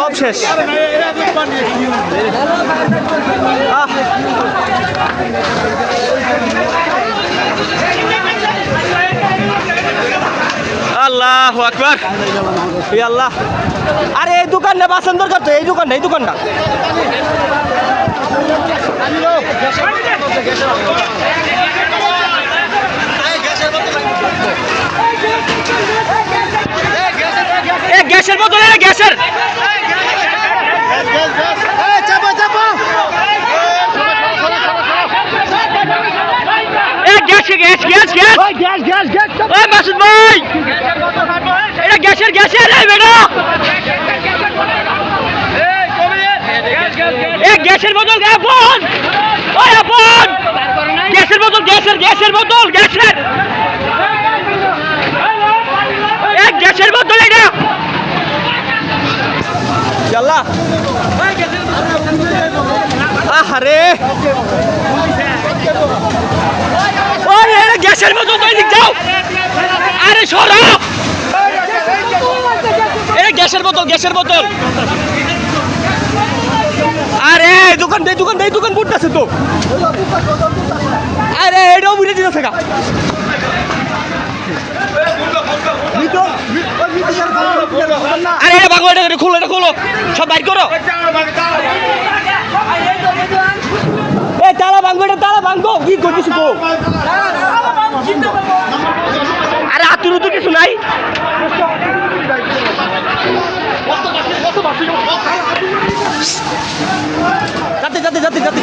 সব শেষ। আল্লাহু আকবার, ই আল্লাহ। আরে এই দোকানটা বাঁচান দরকার তো, এই দোকানটা গ্যাসের বোতল, গ্যাসের মাসুদ ভাই, এটা গ্যাসের গ্যাসের বোতল, গ্যাসের বোতল, গ্যাসের বোতল, গ্যাসের বোতল, এটা আল্লাহ। আরে গ্যাসের বোতল, যাও। আরে সরা, গ্যাসের বোতল। আরে দোকান বুটতেছে তো। আরে এটাও বুঝে দিতেছে গা। আরে ভাগো, এটা খোলো, সব বাইর করো। তালা ভাঙবো, কি করছিস গো? আরে আতুর তো কিছু নাই। যাতে